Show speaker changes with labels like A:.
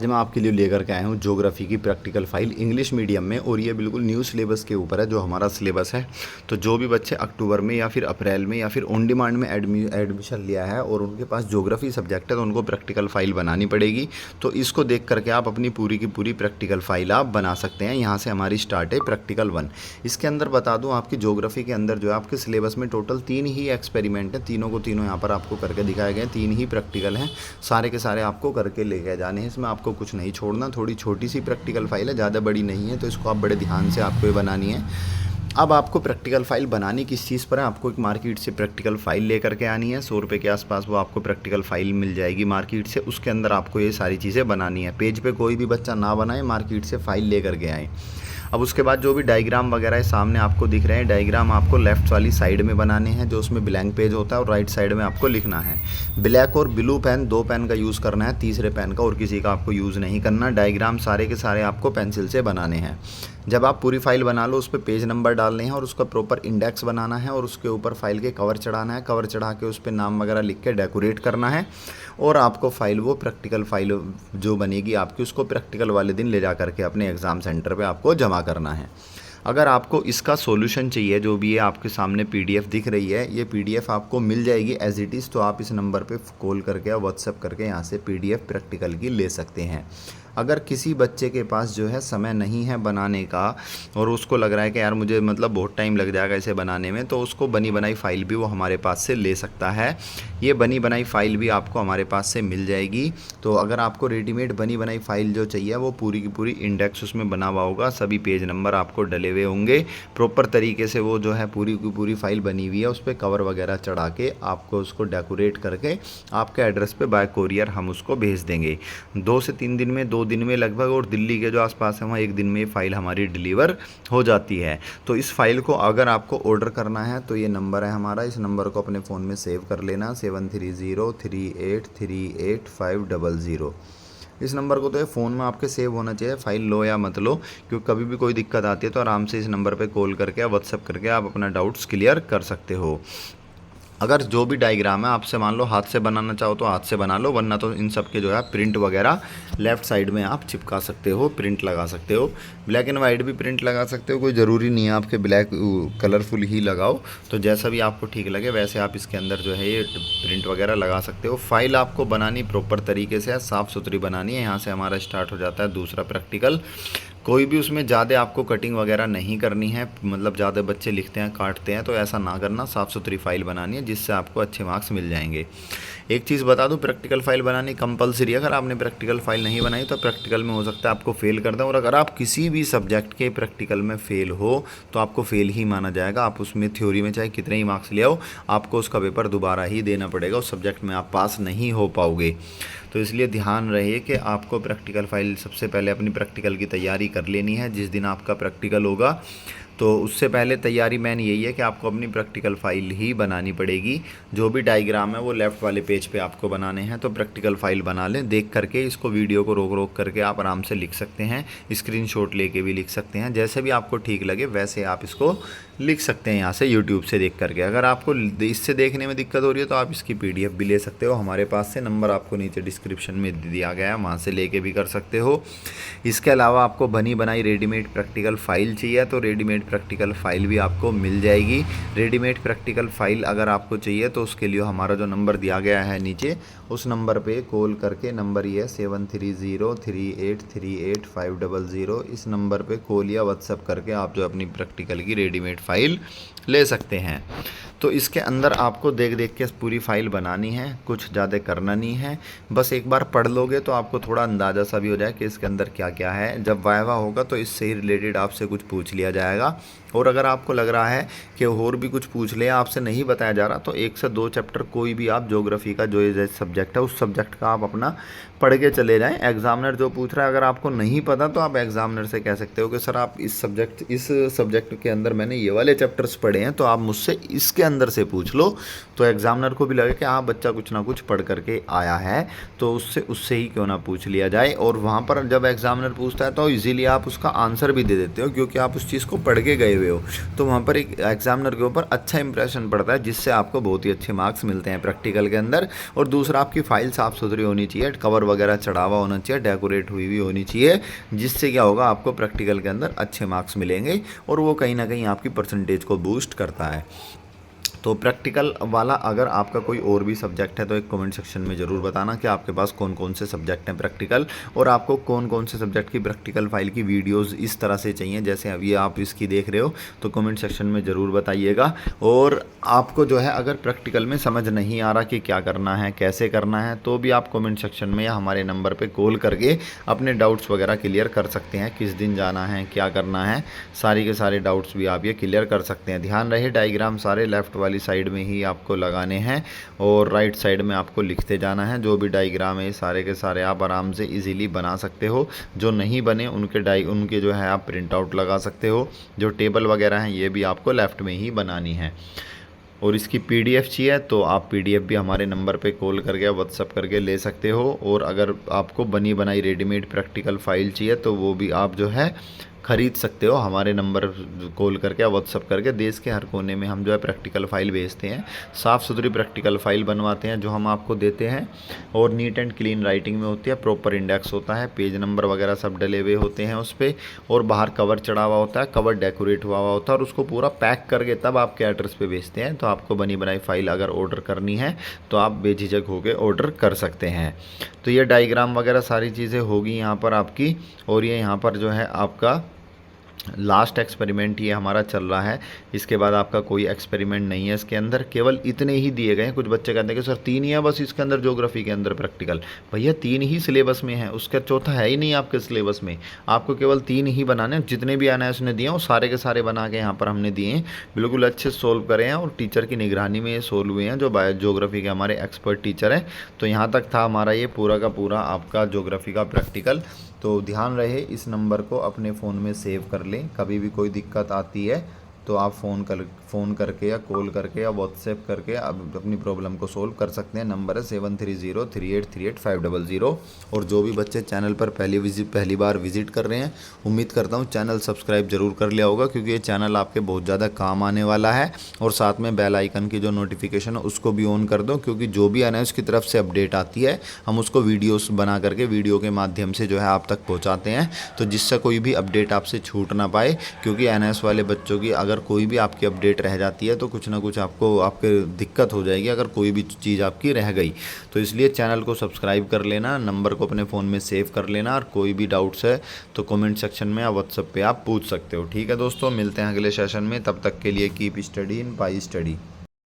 A: आज मैं आपके लिए लेकर के आया हूँ ज्योग्राफी की प्रैक्टिकल फाइल इंग्लिश मीडियम में, और ये बिल्कुल न्यू सिलेबस के ऊपर है जो हमारा सिलेबस है। तो जो भी बच्चे अक्टूबर में या फिर अप्रैल में या फिर ऑन डिमांड में एडमिशन लिया है और उनके पास ज्योग्राफी सब्जेक्ट है तो उनको प्रैक्टिकल फाइल बनानी पड़ेगी। तो इसको देख करके आप अपनी पूरी की पूरी प्रैक्टिकल फाइल आप बना सकते हैं। यहाँ से हमारी स्टार्ट है प्रैक्टिकल 1। इसके अंदर बता दूँ, आपकी ज्योग्राफी के अंदर जो है आपके सिलेबस में टोटल 3 ही एक्सपेरिमेंट हैं। तीनों को तीनों यहाँ पर आपको करके दिखाए गए, 3 ही प्रैक्टिकल हैं। सारे के सारे आपको करके लेके जाने हैं, इसमें आपको कुछ नहीं छोड़ना। थोड़ी छोटी सी प्रैक्टिकल फाइल है, ज़्यादा बड़ी नहीं है, तो इसको आप बड़े ध्यान से आपको ये बनानी है। अब आपको प्रैक्टिकल फाइल बनानी किस चीज़ पर है, आपको एक मार्केट से प्रैक्टिकल फाइल लेकर के आनी है। 100 रुपये के आसपास वो आपको प्रैक्टिकल फाइल मिल जाएगी मार्केट से। उसके अंदर आपको ये सारी चीज़ें बनानी है। पेज पे कोई भी बच्चा ना बनाए, मार्केट से फाइल लेकर के आए। अब उसके बाद जो भी डायग्राम वगैरह है सामने आपको दिख रहे हैं, डायग्राम आपको लेफ्ट वाली साइड में बनाने हैं जो उसमें ब्लैंक पेज होता है, और राइट साइड में आपको लिखना है। ब्लैक और ब्लू पेन, 2 पेन का यूज़ करना है, तीसरे पेन का और किसी का आपको यूज़ नहीं करना। डायग्राम सारे के सारे आपको पेंसिल से बनाने हैं। जब आप पूरी फाइल बना लो, उस पर पेज नंबर डालने हैं और उसका प्रॉपर इंडेक्स बनाना है, और उसके ऊपर फाइल के कवर चढ़ाना है। कवर चढ़ा के उस पर नाम वगैरह लिख के डेकोरेट करना है, और आपको फाइल वो प्रैक्टिकल फाइल जो बनेगी आपकी, उसको प्रैक्टिकल वाले दिन ले जा करके अपने एग्ज़ाम सेंटर पे आपको जमा करना है। अगर आपको इसका सॉल्यूशन चाहिए, जो भी ये आपके सामने पीडीएफ दिख रही है, ये पीडीएफ आपको मिल जाएगी एज इट इज़। तो आप इस नंबर पे कॉल करके या व्हाट्सएप करके यहाँ से पीडीएफ प्रैक्टिकल की ले सकते हैं। अगर किसी बच्चे के पास जो है समय नहीं है बनाने का, और उसको लग रहा है कि यार मुझे मतलब बहुत टाइम लग जाएगा इसे बनाने में, तो उसको बनी बनाई फ़ाइल भी वो हमारे पास से ले सकता है। ये बनी बनाई फ़ाइल भी आपको हमारे पास से मिल जाएगी। तो अगर आपको रेडीमेड बनी बनाई फ़ाइल जो चाहिए, वो पूरी की पूरी इंडेक्स उसमें बना हुआ होगा, सभी पेज नंबर आपको डले हुए होंगे प्रॉपर तरीके से। वो जो है पूरी की पूरी फ़ाइल बनी हुई है, उस पर कवर वगैरह चढ़ा के आपको उसको डेकोरेट करके आपके एड्रेस पे बाय कोरियर हम उसको भेज देंगे। 2 से 3 दिन में, 2 दिन में लगभग, और दिल्ली के जो आसपास है वहाँ 1 दिन में ये फ़ाइल हमारी डिलीवर हो जाती है। तो इस फाइल को अगर आपको ऑर्डर करना है तो ये नंबर है हमारा, इस नंबर को अपने फ़ोन में सेव कर लेना, 7303838500। इस नंबर को तो ये फ़ोन में आपके सेव होना चाहिए, फ़ाइल लो या मत लो, क्योंकि कभी भी कोई दिक्कत आती है तो आराम से इस नंबर पे कॉल करके या व्हाट्सएप करके आप अपना डाउट्स क्लियर कर सकते हो। अगर जो भी डायग्राम है आपसे मान लो हाथ से बनाना चाहो तो हाथ से बना लो, वरना तो इन सब के जो है प्रिंट वगैरह लेफ़्ट साइड में आप चिपका सकते हो, प्रिंट लगा सकते हो। ब्लैक एंड वाइट भी प्रिंट लगा सकते हो, कोई ज़रूरी नहीं है आपके ब्लैक कलरफुल ही लगाओ। तो जैसा भी आपको ठीक लगे वैसे आप इसके अंदर जो है ये प्रिंट वगैरह लगा सकते हो। फाइल आपको बनानी प्रॉपर तरीके से है, साफ़ सुथरी बनानी है। यहाँ से हमारा स्टार्ट हो जाता है दूसरा प्रैक्टिकल। कोई भी उसमें ज़्यादा आपको कटिंग वगैरह नहीं करनी है, मतलब ज़्यादा बच्चे लिखते हैं काटते हैं, तो ऐसा ना करना। साफ़ सुथरी फ़ाइल बनानी है जिससे आपको अच्छे मार्क्स मिल जाएंगे। एक चीज़ बता दूं, प्रैक्टिकल फ़ाइल बनानी कंपलसरी है। अगर आपने प्रैक्टिकल फ़ाइल नहीं बनाई तो प्रैक्टिकल में हो सकता है आपको फ़ेल कर दें, और अगर आप किसी भी सब्जेक्ट के प्रैक्टिकल में फ़ेल हो तो आपको फ़ेल ही माना जाएगा। आप उसमें थ्योरी में चाहे कितने ही मार्क्स ले आओ, आपको उसका पेपर दोबारा ही देना पड़ेगा, उस सब्जेक्ट में आप पास नहीं हो पाओगे। तो इसलिए ध्यान रहे कि आपको प्रैक्टिकल फ़ाइल सबसे पहले अपनी प्रैक्टिकल की तैयारी कर लेनी है। जिस दिन आपका प्रैक्टिकल होगा तो उससे पहले तैयारी मैन यही है कि आपको अपनी प्रैक्टिकल फ़ाइल ही बनानी पड़ेगी। जो भी डायग्राम है वो लेफ़्ट वाले पेज पे आपको बनाने हैं, तो प्रैक्टिकल फ़ाइल बना लें। देख करके इसको वीडियो को रोक रोक करके आप आराम से लिख सकते हैं, स्क्रीनशॉट लेके भी लिख सकते हैं, जैसे भी आपको ठीक लगे वैसे आप इसको लिख सकते हैं यहाँ से यूट्यूब से देख करके। अगर आपको इससे देखने में दिक्कत हो रही है तो आप इसकी PDF भी ले सकते हो हमारे पास से, नंबर आपको नीचे डिस्क्रिप्शन में दिया गया है, वहाँ से लेके भी कर सकते हो। इसके अलावा आपको बनी बनाई रेडीमेड प्रैक्टिकल फ़ाइल चाहिए तो रेडीमेड प्रैक्टिकल फ़ाइल भी आपको मिल जाएगी। रेडीमेड प्रैक्टिकल फ़ाइल अगर आपको चाहिए तो उसके लिए हमारा जो नंबर दिया गया है नीचे, उस नंबर पे कॉल करके, नंबर ये है 7303838500, इस नंबर पे कॉल या व्हाट्सएप करके आप जो अपनी प्रैक्टिकल की रेडीमेड फ़ाइल ले सकते हैं। तो इसके अंदर आपको देख देख के पूरी फ़ाइल बनानी है, कुछ ज़्यादा करना नहीं है। बस एक बार पढ़ लोगे तो आपको थोड़ा अंदाज़ा सा भी हो जाए कि इसके अंदर क्या क्या है। जब वाइवा होगा तो इससे ही रिलेटेड आपसे कुछ पूछ लिया जाएगा, और अगर आपको लग रहा है कि और भी कुछ पूछ ले, आपसे नहीं बताया जा रहा, तो 1 से 2 चैप्टर कोई भी आप ज्योग्राफी का जो ये सब्जेक्ट है उस सब्जेक्ट का आप अपना पढ़ के चले जाएं। एग्जामिनर जो पूछ रहा है अगर आपको नहीं पता तो आप एग्जामिनर से कह सकते हो कि सर आप इस सब्जेक्ट के अंदर मैंने ये वाले चैप्टर्स पढ़े हैं, तो आप मुझसे इसके अंदर से पूछ लो। तो एग्जामिनर को भी लगे कि हाँ बच्चा कुछ ना कुछ पढ़ करके आया है, तो उससे ही क्यों ना पूछ लिया जाए। और वहाँ पर जब एग्जामिनर पूछता है तो इजीली आप उसका आंसर भी दे देते हो, क्योंकि आप उस चीज़ को पढ़ के गए हुए हो। तो वहाँ पर एक एग्जामिनर के ऊपर अच्छा इंप्रेशन पड़ता है, जिससे आपको बहुत ही अच्छे मार्क्स मिलते हैं प्रैक्टिकल के अंदर। और दूसरा, आप आपकी फ़ाइल साफ़ सुथरी होनी चाहिए, कवर वगैरह चढ़ा हुआ होना चाहिए, डेकोरेट हुई हुई होनी चाहिए, जिससे क्या होगा आपको प्रैक्टिकल के अंदर अच्छे मार्क्स मिलेंगे और वो कहीं ना कहीं आपकी परसेंटेज को बूस्ट करता है। तो प्रैक्टिकल वाला अगर आपका कोई और भी सब्जेक्ट है तो एक कमेंट सेक्शन में ज़रूर बताना कि आपके पास कौन कौन से सब्जेक्ट हैं प्रैक्टिकल, और आपको कौन कौन से सब्जेक्ट की प्रैक्टिकल फाइल की वीडियोस इस तरह से चाहिए जैसे अभी आप इसकी देख रहे हो, तो कमेंट सेक्शन में ज़रूर बताइएगा। और आपको जो है अगर प्रैक्टिकल में समझ नहीं आ रहा कि क्या करना है कैसे करना है, तो भी आप कमेंट सेक्शन में या हमारे नंबर पर कॉल करके अपने डाउट्स वगैरह क्लियर कर सकते हैं, किस दिन जाना है क्या करना है, सारी के सारे डाउट्स भी आप ये क्लियर कर सकते हैं। ध्यान रहे डायग्राम सारे लेफ़्ट वाली साइड में ही आपको लगाने हैं और राइट साइड में आपको लिखते जाना है। जो भी डायग्राम है सारे के सारे आप आराम से इजीली बना सकते हो, जो नहीं बने उनके जो है आप प्रिंट आउट लगा सकते हो। जो टेबल वगैरह हैं ये भी आपको लेफ़्ट में ही बनानी है। और इसकी पीडीएफ चाहिए तो आप पीडीएफ भी हमारे नंबर पे कॉल करके व्हाट्सअप करके ले सकते हो। और अगर आपको बनी बनाई रेडीमेड प्रैक्टिकल फ़ाइल चाहिए तो वो भी आप जो है ख़रीद सकते हो हमारे नंबर कॉल करके या व्हाट्सअप करके। देश के हर कोने में हम जो है प्रैक्टिकल फ़ाइल भेजते हैं, साफ़ सुथरी प्रैक्टिकल फ़ाइल बनवाते हैं जो हम आपको देते हैं, और नीट एंड क्लीन राइटिंग में होती है, प्रॉपर इंडेक्स होता है, पेज नंबर वगैरह सब डले हुए होते हैं उस पर, और बाहर कवर चढ़ा हुआ होता है, कवर डेकोरेट हुआ होता है, और उसको पूरा पैक करके तब आपके एड्रेस पे भेजते हैं। तो आपको बनी बनाई फ़ाइल अगर ऑर्डर करनी है तो आप बेझिझक होकर ऑर्डर कर सकते हैं। तो ये डायग्राम वगैरह सारी चीज़ें होगी यहाँ पर आपकी, और ये यहाँ पर जो है आपका लास्ट एक्सपेरिमेंट ये हमारा चल रहा है। इसके बाद आपका कोई एक्सपेरिमेंट नहीं है इसके अंदर, केवल इतने ही दिए गए हैं। कुछ बच्चे कहते हैं कि सर 3 ही है बस इसके अंदर ज्योग्राफी के अंदर प्रैक्टिकल। भैया 3 ही सिलेबस में है, उसका चौथा है ही नहीं आपके सिलेबस में। आपको केवल 3 ही बनाने हैं। जितने भी एनआईएस ने दिए हैं वो सारे के सारे बना के यहाँ पर हमने दिए हैं, बिल्कुल अच्छे सोल्व करे हैं, और टीचर की निगरानी में ये सोल्व हुए हैं जो ज्योग्राफी के हमारे एक्सपर्ट टीचर हैं। तो यहाँ तक था हमारा ये पूरा का पूरा आपका ज्योग्राफी का प्रैक्टिकल। तो ध्यान रहे इस नंबर को अपने फ़ोन में सेव कर लें, कभी भी कोई दिक्कत आती है तो आप फ़ोन करके या कॉल करके या व्हाट्सएप करके आप अपनी प्रॉब्लम को सोल्व कर सकते हैं। नंबर है 7303838500। और जो भी बच्चे चैनल पर पहली बार विज़िट कर रहे हैं, उम्मीद करता हूँ चैनल सब्सक्राइब जरूर कर लिया होगा, क्योंकि ये चैनल आपके बहुत ज़्यादा काम आने वाला है। और साथ में बेल आइकन की जो नोटिफिकेशन है उसको भी ऑन कर दो, क्योंकि जो भी एनआईएस की तरफ से अपडेट आती है हम उसको वीडियोस बना करके वीडियो के माध्यम से जो है आप तक पहुँचाते हैं, तो जिससे कोई भी अपडेट आपसे छूट ना पाए। क्योंकि एनआईएस वाले बच्चों की अगर कोई भी आपकी अपडेट रह जाती है तो कुछ ना कुछ आपके दिक्कत हो जाएगी अगर कोई भी चीज़ आपकी रह गई। तो इसलिए चैनल को सब्सक्राइब कर लेना, नंबर को अपने फ़ोन में सेव कर लेना, और कोई भी डाउट्स है तो कमेंट सेक्शन में या व्हाट्सएप पे आप पूछ सकते हो। ठीक है दोस्तों, मिलते हैं अगले सेशन में, तब तक के लिए keep study in pi study.